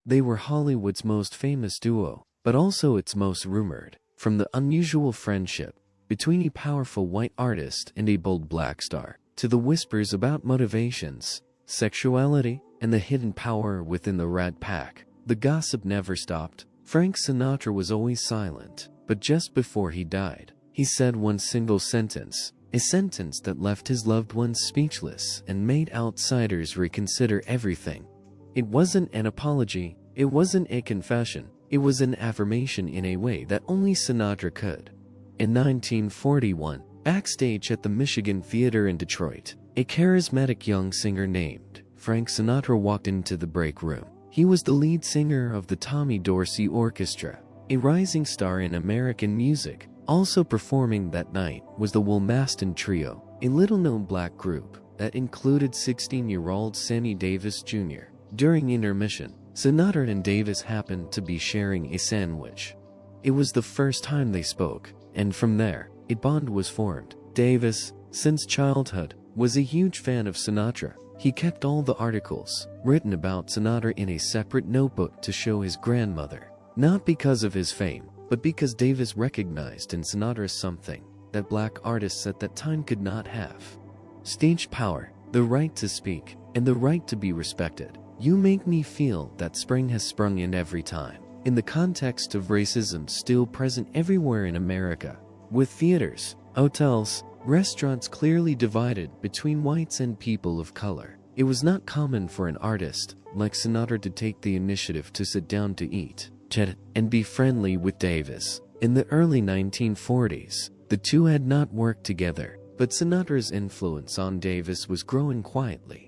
They were Hollywood's most famous duo, but also its most rumored. From the unusual friendship between a powerful white artist and a bold black star, to the whispers about motivations, sexuality, and the hidden power within the Rat Pack, the gossip never stopped. Frank Sinatra was always silent, but just before he died, he said one single sentence, a sentence that left his loved ones speechless and made outsiders reconsider everything. It wasn't an apology, it wasn't a confession, it was an affirmation in a way that only Sinatra could. In 1941, backstage at the Michigan Theater in Detroit, a charismatic young singer named Frank Sinatra walked into the break room. He was the lead singer of the Tommy Dorsey Orchestra, a rising star in American music. Also performing that night was the Will Mastin Trio, a little-known black group that included 16-year-old Sammy Davis Jr. During intermission, Sinatra and Davis happened to be sharing a sandwich. It was the first time they spoke, and from there, a bond was formed. Davis, since childhood, was a huge fan of Sinatra. He kept all the articles written about Sinatra in a separate notebook to show his grandmother, not because of his fame, but because Davis recognized in Sinatra something that black artists at that time could not have: stage power, the right to speak, and the right to be respected. You make me feel that spring has sprung in every time. In the context of racism still present everywhere in America, with theaters, hotels, restaurants clearly divided between whites and people of color, it was not common for an artist like Sinatra to take the initiative to sit down to eat, chat, and be friendly with Davis. In the early 1940s, the two had not worked together, but Sinatra's influence on Davis was growing quietly.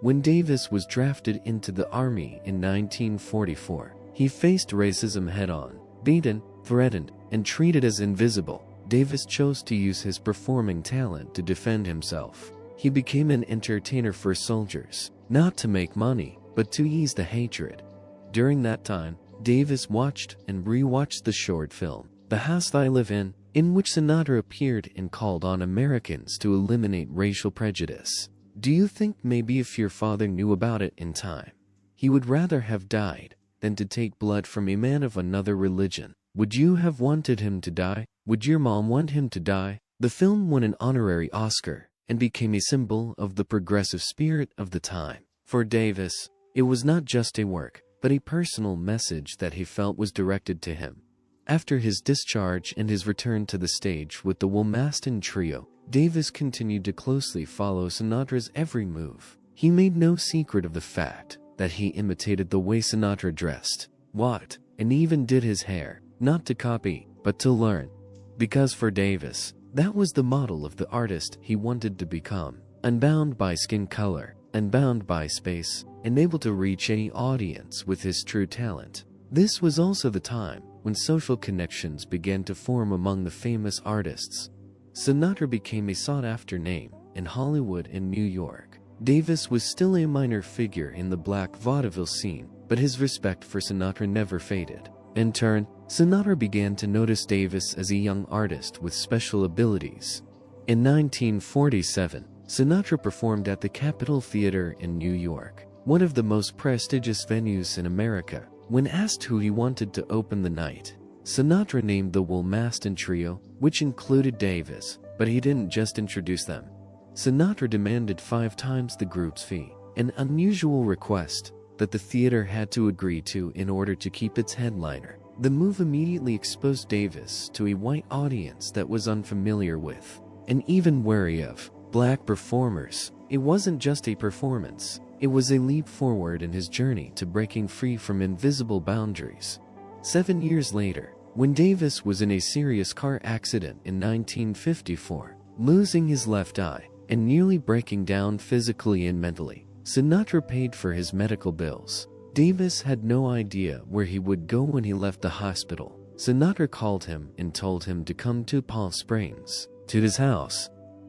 When Davis was drafted into the Army in 1944, he faced racism head-on. Beaten, threatened, and treated as invisible, Davis chose to use his performing talent to defend himself. He became an entertainer for soldiers, not to make money, but to ease the hatred. During that time, Davis watched and re-watched the short film, The House I Live in which Sinatra appeared and called on Americans to eliminate racial prejudice. Do you think maybe if your father knew about it in time, he would rather have died than to take blood from a man of another religion? Would you have wanted him to die? Would your mom want him to die? The film won an honorary Oscar and became a symbol of the progressive spirit of the time. For Davis, it was not just a work, but a personal message that he felt was directed to him. After his discharge and his return to the stage with the Will Mastin Trio, Davis continued to closely follow Sinatra's every move. He made no secret of the fact that he imitated the way Sinatra dressed, walked, and even did his hair, not to copy, but to learn. Because for Davis, that was the model of the artist he wanted to become, unbound by skin color, unbound by space, and able to reach any audience with his true talent. This was also the time when social connections began to form among the famous artists. Sinatra became a sought-after name in Hollywood and New York. Davis was still a minor figure in the black vaudeville scene, but his respect for Sinatra never faded. In turn, Sinatra began to notice Davis as a young artist with special abilities. In 1947, Sinatra performed at the Capitol Theater in New York, one of the most prestigious venues in America. When asked who he wanted to open the night, Sinatra named the Will Mastin Trio, which included Davis, but he didn't just introduce them. Sinatra demanded 5 times the group's fee, an unusual request that the theater had to agree to in order to keep its headliner. The move immediately exposed Davis to a white audience that was unfamiliar with, and even wary of, black performers. It wasn't just a performance, it was a leap forward in his journey to breaking free from invisible boundaries. 7 years later, when Davis was in a serious car accident in 1954, losing his left eye, and nearly breaking down physically and mentally, Sinatra paid for his medical bills. Davis had no idea where he would go when he left the hospital. Sinatra called him and told him to come to Palm Springs, to his house.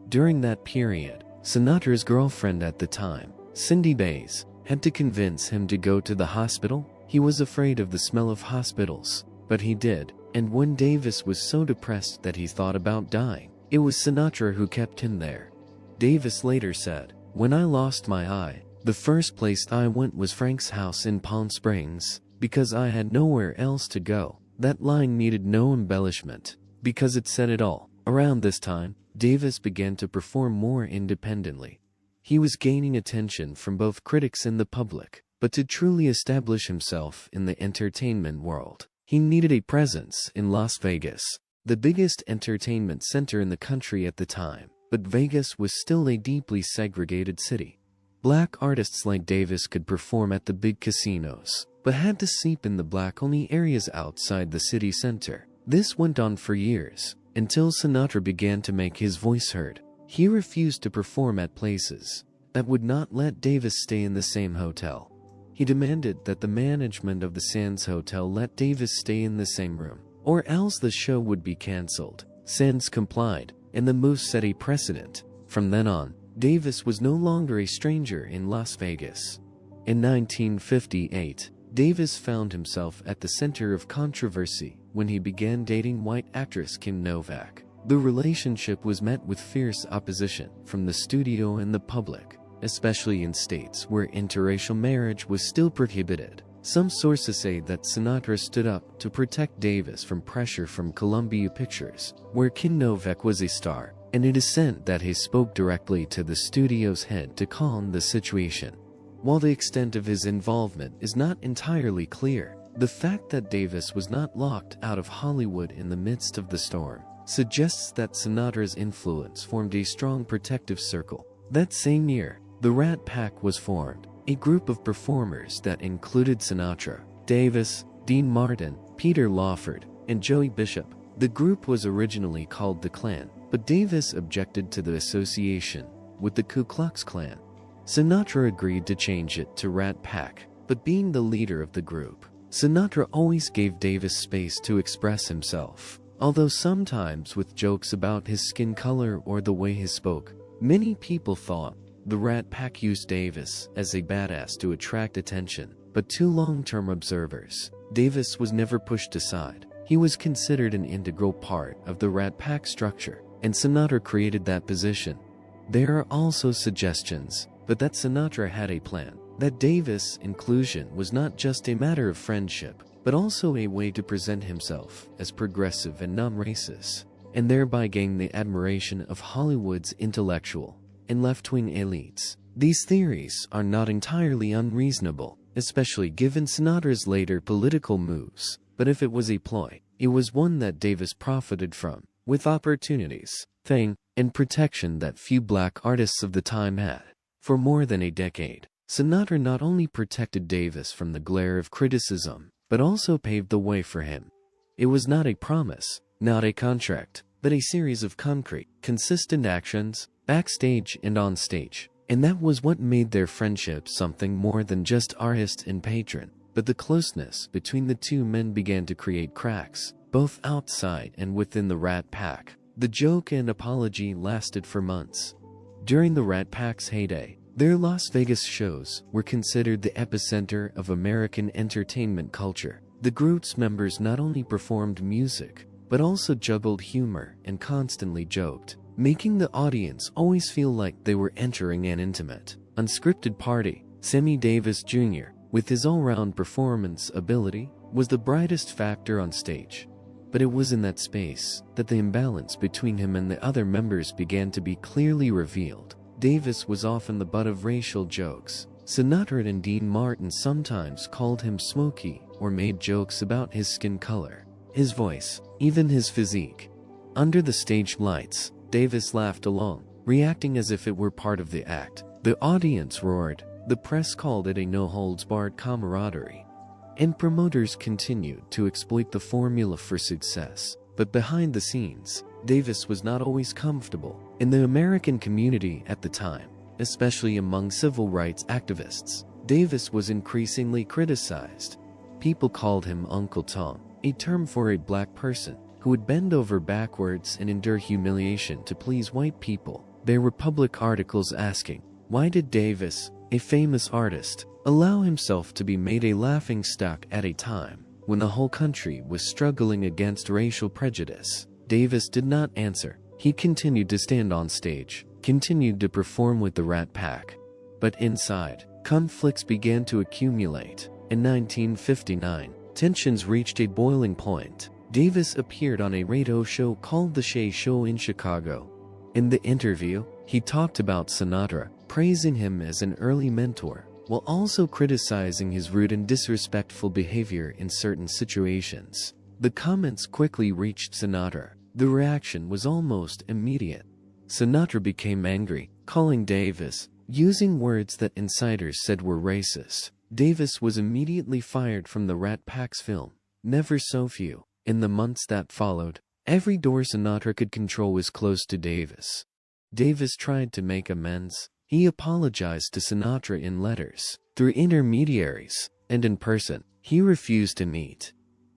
During that period, Sinatra's girlfriend at the time, Cindy Bays, had to convince him to go to the hospital. He was afraid of the smell of hospitals, but he did, and when Davis was so depressed that he thought about dying, it was Sinatra who kept him there. Davis later said, "When I lost my eye, the first place I went was Frank's house in Palm Springs. because I had nowhere else to go. That line needed no embellishment, because it said it all. Around this time, Davis began to perform more independently. He was gaining attention from both critics and the public, but to truly establish himself in the entertainment world, he needed a presence in Las Vegas, the biggest entertainment center in the country at the time. But Vegas was still a deeply segregated city. Black artists like Davis could perform at the big casinos, but had to sleep in the black-only areas outside the city center. This went on for years, until Sinatra began to make his voice heard. He refused to perform at places that would not let Davis stay in the same hotel. He demanded that the management of the Sands Hotel let Davis stay in the same room, or else the show would be cancelled. Sands complied, and the move set a precedent. From then on, Davis was no longer a stranger in Las Vegas. In 1958, Davis found himself at the center of controversy when he began dating white actress Kim Novak. The relationship was met with fierce opposition from the studio and the public, especially in states where interracial marriage was still prohibited. Some sources say that Sinatra stood up to protect Davis from pressure from Columbia Pictures, where Kim Novak was a star, and it is said that he spoke directly to the studio's head to calm the situation. While the extent of his involvement is not entirely clear, the fact that Davis was not locked out of Hollywood in the midst of the storm suggests that Sinatra's influence formed a strong protective circle. That same year, the Rat Pack was formed, a group of performers that included Sinatra, Davis, Dean Martin, Peter Lawford, and Joey Bishop. The group was originally called the Klan, but Davis objected to the association with the Ku Klux Klan. Sinatra agreed to change it to Rat Pack, but being the leader of the group, Sinatra always gave Davis space to express himself, although sometimes with jokes about his skin color or the way he spoke. Many people thought the Rat Pack used Davis as a badass to attract attention, but to long-term observers, Davis was never pushed aside. He was considered an integral part of the Rat Pack structure, and Sinatra created that position. There are also suggestions, but that Sinatra had a plan, that Davis' inclusion was not just a matter of friendship, but also a way to present himself as progressive and non-racist, and thereby gain the admiration of Hollywood's intellectual and left-wing elites. These theories are not entirely unreasonable, especially given Sinatra's later political moves, but if it was a ploy, it was one that Davis profited from, with opportunities, fame, and protection that few black artists of the time had. For more than a decade, Sinatra not only protected Davis from the glare of criticism, but also paved the way for him. It was not a promise, not a contract, but a series of concrete, consistent actions, backstage and on stage. And that was what made their friendship something more than just artist and patron. But the closeness between the two men began to create cracks, both outside and within the Rat Pack. The joke and apology lasted for months. During the Rat Pack's heyday, their Las Vegas shows were considered the epicenter of American entertainment culture. The group's members not only performed music, but also juggled humor and constantly joked, making the audience always feel like they were entering an intimate, unscripted party. Sammy Davis Jr., with his all-round performance ability, was the brightest factor on stage. But it was in that space that the imbalance between him and the other members began to be clearly revealed. Davis was often the butt of racial jokes. Sinatra and Dean Martin sometimes called him Smokey or made jokes about his skin color, his voice, even his physique. Under the stage lights, Davis laughed along, reacting as if it were part of the act. The audience roared. The press called it a no-holds-barred camaraderie. And promoters continued to exploit the formula for success. But behind the scenes, Davis was not always comfortable. In the American community at the time, especially among civil rights activists, Davis was increasingly criticized. People called him Uncle Tom, a term for a black person who would bend over backwards and endure humiliation to please white people. There were public articles asking, why did Davis, a famous artist, allow himself to be made a laughingstock at a time when the whole country was struggling against racial prejudice? Davis did not answer. He continued to stand on stage, continued to perform with the Rat Pack. But inside, conflicts began to accumulate. In 1959, tensions reached a boiling point. Davis appeared on a radio show called The Shay Show in Chicago. In the interview, he talked about Sinatra, praising him as an early mentor, while also criticizing his rude and disrespectful behavior in certain situations. The comments quickly reached Sinatra. The reaction was almost immediate. Sinatra became angry, calling Davis, using words that insiders said were racist. Davis was immediately fired from the Rat Pack's film, Never So Few. In the months that followed, every door Sinatra could control was closed to Davis. Davis tried to make amends. He apologized to Sinatra in letters, through intermediaries, and in person. He refused to meet.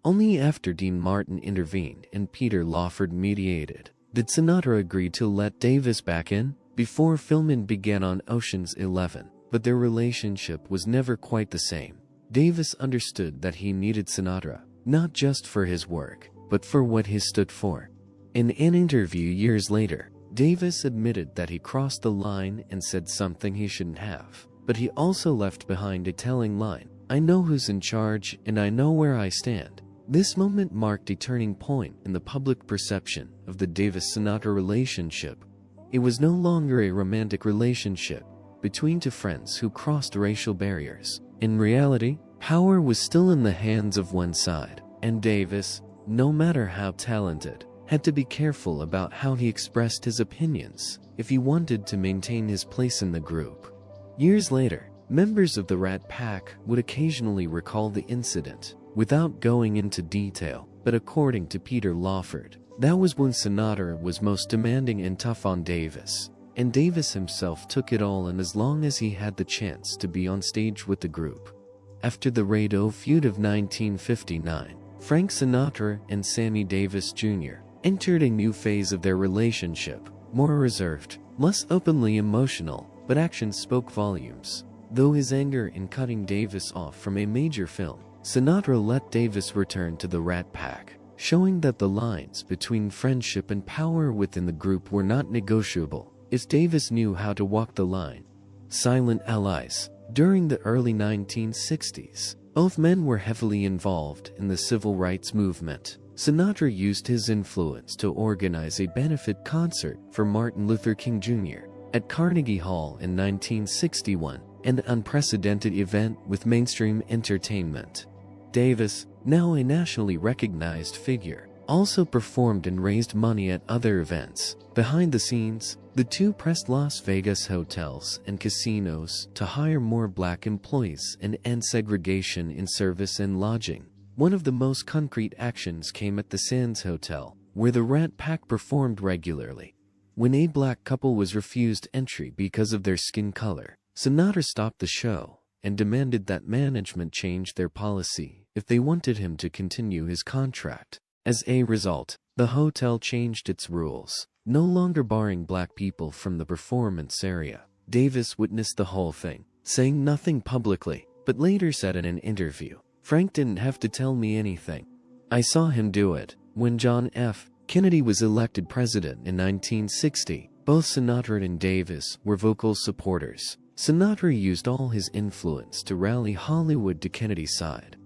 Only after Dean Martin intervened and Peter Lawford mediated did Sinatra agree to let Davis back in. Before filming began on Ocean's 11, but their relationship was never quite the same. Davis understood that he needed Sinatra, not just for his work, but for what he stood for. In an interview years later, Davis admitted that he crossed the line and said something he shouldn't have, but he also left behind a telling line: "I know who's in charge and I know where I stand." This moment marked a turning point in the public perception of the Davis-Sinatra relationship. It was no longer a romantic relationship between two friends who crossed racial barriers. In reality, power was still in the hands of one side, and Davis, no matter how talented, had to be careful about how he expressed his opinions if he wanted to maintain his place in the group. Years later, members of the Rat Pack would occasionally recall the incident without going into detail, but according to Peter Lawford, that was when Sinatra was most demanding and tough on Davis, and Davis himself took it all in as long as he had the chance to be on stage with the group. After the radio feud of 1959, Frank Sinatra and Sammy Davis Jr. entered a new phase of their relationship, more reserved, less openly emotional, but actions spoke volumes. Though his anger in cutting Davis off from a major film, Sinatra let Davis return to the Rat Pack, showing that the lines between friendship and power within the group were not negotiable, if Davis knew how to walk the line. Silent allies. During the early 1960s, both men were heavily involved in the civil rights movement. Sinatra used his influence to organize a benefit concert for Martin Luther King Jr. at Carnegie Hall in 1961, an unprecedented event with mainstream entertainment. Davis, now a nationally recognized figure, also performed and raised money at other events. Behind the scenes, the two pressed Las Vegas hotels and casinos to hire more black employees and end segregation in service and lodging. One of the most concrete actions came at the Sands Hotel, where the Rat Pack performed regularly. When a black couple was refused entry because of their skin color, Sinatra stopped the show and demanded that management change their policy if they wanted him to continue his contract. As a result, the hotel changed its rules, no longer barring black people from the performance area. Davis witnessed the whole thing, saying nothing publicly, but later said in an interview, "Frank didn't have to tell me anything. I saw him do it." When John F. Kennedy was elected president in 1960, both Sinatra and Davis were vocal supporters. Sinatra used all his influence to rally Hollywood to Kennedy's side.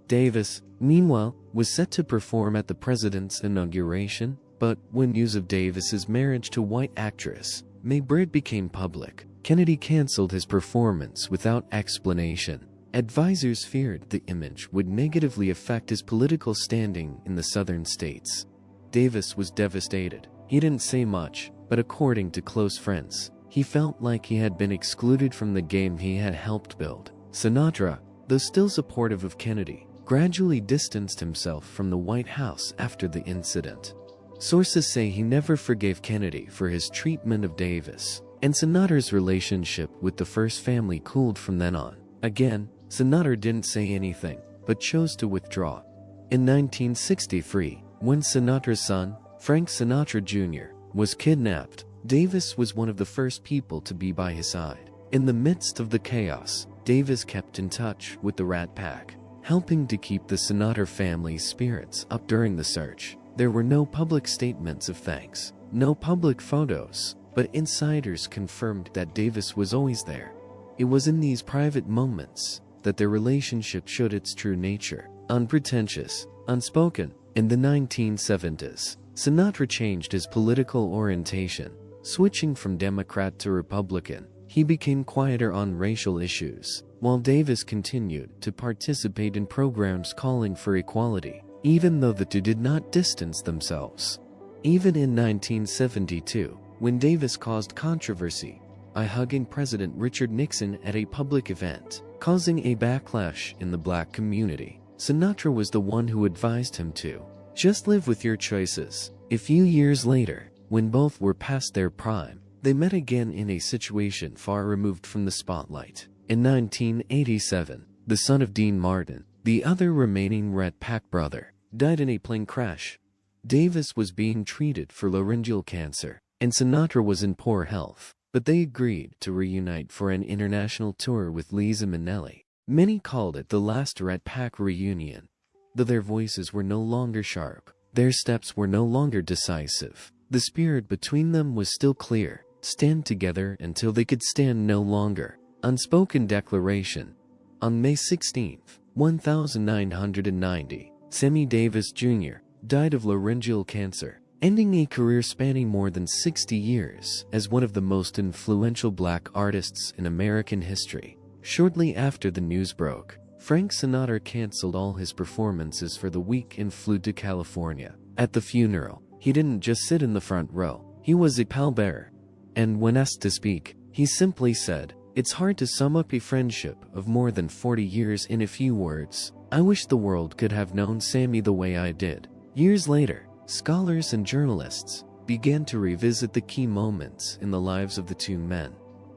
Davis, meanwhile, was set to perform at the president's inauguration, but when news of Davis's marriage to white actress Mae Bird became public, Kennedy canceled his performance without explanation. Advisors feared the image would negatively affect his political standing in the southern states. Davis was devastated. He didn't say much, but according to close friends, he felt like he had been excluded from the game he had helped build. Sinatra, though still supportive of Kennedy, gradually distanced himself from the White House after the incident. Sources say he never forgave Kennedy for his treatment of Davis, and Sinatra's relationship with the first family cooled from then on. Again, Sinatra didn't say anything, but chose to withdraw. In 1963, when Sinatra's son, Frank Sinatra Jr., was kidnapped, Davis was one of the first people to be by his side. In the midst of the chaos, Davis kept in touch with the Rat Pack, helping to keep the Sinatra family's spirits up during the search. There were no public statements of thanks, no public photos, but insiders confirmed that Davis was always there. It was in these private moments that their relationship showed its true nature, unpretentious, unspoken. In the 1970s, Sinatra changed his political orientation, switching from Democrat to Republican. He became quieter on racial issues, while Davis continued to participate in programs calling for equality, even though the two did not distance themselves. Even in 1972, when Davis caused controversy by hugging President Richard Nixon at a public event, causing a backlash in the black community, Sinatra was the one who advised him to just live with your choices. A few years later, when both were past their prime, they met again in a situation far removed from the spotlight. In 1987, the son of Dean Martin, the other remaining Rat Pack brother, died in a plane crash. Davis was being treated for laryngeal cancer, and Sinatra was in poor health, but they agreed to reunite for an international tour with Liza Minnelli. Many called it the last Rat Pack reunion. Though their voices were no longer sharp, their steps were no longer decisive, the spirit between them was still clear: stand together until they could stand no longer. Unspoken declaration. On May 16, 1990, Sammy Davis Jr. died of laryngeal cancer, ending a career spanning more than 60 years as one of the most influential black artists in American history. Shortly after the news broke, Frank Sinatra canceled all his performances for the week and flew to California. At the funeral, he didn't just sit in the front row, he was a pallbearer. And when asked to speak, he simply said, "It's hard to sum up a friendship of more than 40 years in a few words. I wish the world could have known Sammy the way I did." Years later, scholars and journalists began to revisit the key moments in the lives of the two men.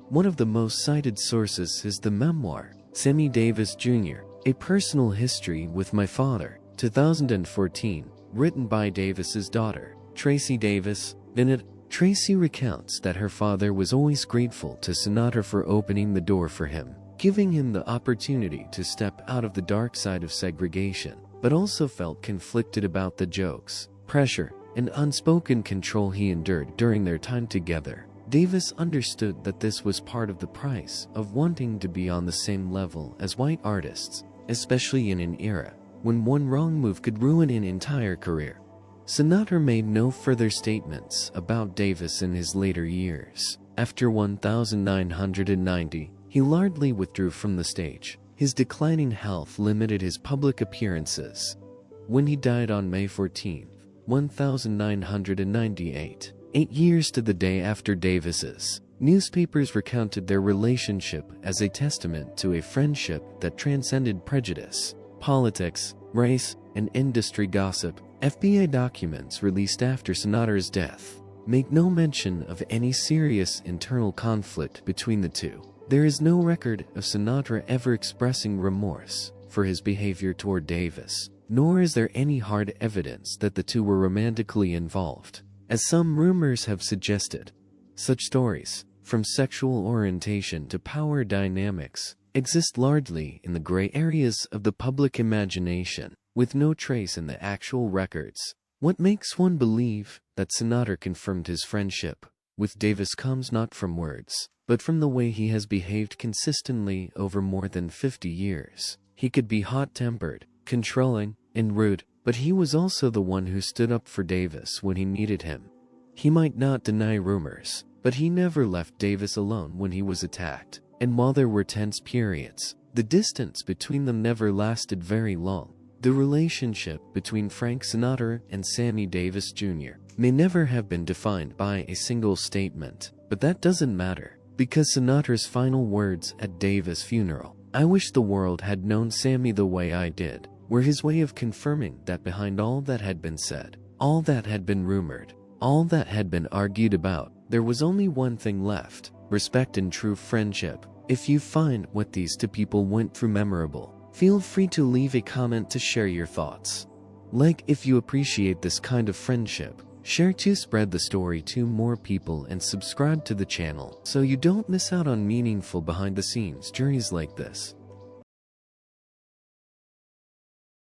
One of the most cited sources is the memoir, Sammy Davis Jr., A Personal History with My Father, 2014, written by Davis's daughter, Tracy Davis. In it, Tracy recounts that her father was always grateful to Sinatra for opening the door for him, giving him the opportunity to step out of the dark side of segregation, but also felt conflicted about the jokes, pressure, and unspoken control he endured during their time together. Davis understood that this was part of the price of wanting to be on the same level as white artists, especially in an era when one wrong move could ruin an entire career. Sinatra made no further statements about Davis in his later years. After 1990, he largely withdrew from the stage. His declining health limited his public appearances. When he died on May 14, 1998, 8 years to the day after Davis's, newspapers recounted their relationship as a testament to a friendship that transcended prejudice, politics, race, and industry gossip. FBI documents released after Sinatra's death make no mention of any serious internal conflict between the two. There is no record of Sinatra ever expressing remorse for his behavior toward Davis, nor is there any hard evidence that the two were romantically involved, as some rumors have suggested. Such stories, from sexual orientation to power dynamics, exist largely in the gray areas of the public imagination, with no trace in the actual records. What makes one believe that Sinatra confirmed his friendship with Davis comes not from words, but from the way he has behaved consistently over more than 50 years. He could be hot-tempered, controlling, and rude, but he was also the one who stood up for Davis when he needed him. He might not deny rumors, but he never left Davis alone when he was attacked. And while there were tense periods, the distance between them never lasted very long. The relationship between Frank Sinatra and Sammy Davis Jr. may never have been defined by a single statement, but that doesn't matter, because Sinatra's final words at Davis' funeral, "I wish the world had known Sammy the way I did," were his way of confirming that behind all that had been said, all that had been rumored, all that had been argued about, there was only one thing left: respect and true friendship. If you find what these two people went through memorable, feel free to leave a comment to share your thoughts. Like if you appreciate this kind of friendship, share to spread the story to more people, and subscribe to the channel so you don't miss out on meaningful behind-the-scenes journeys like this.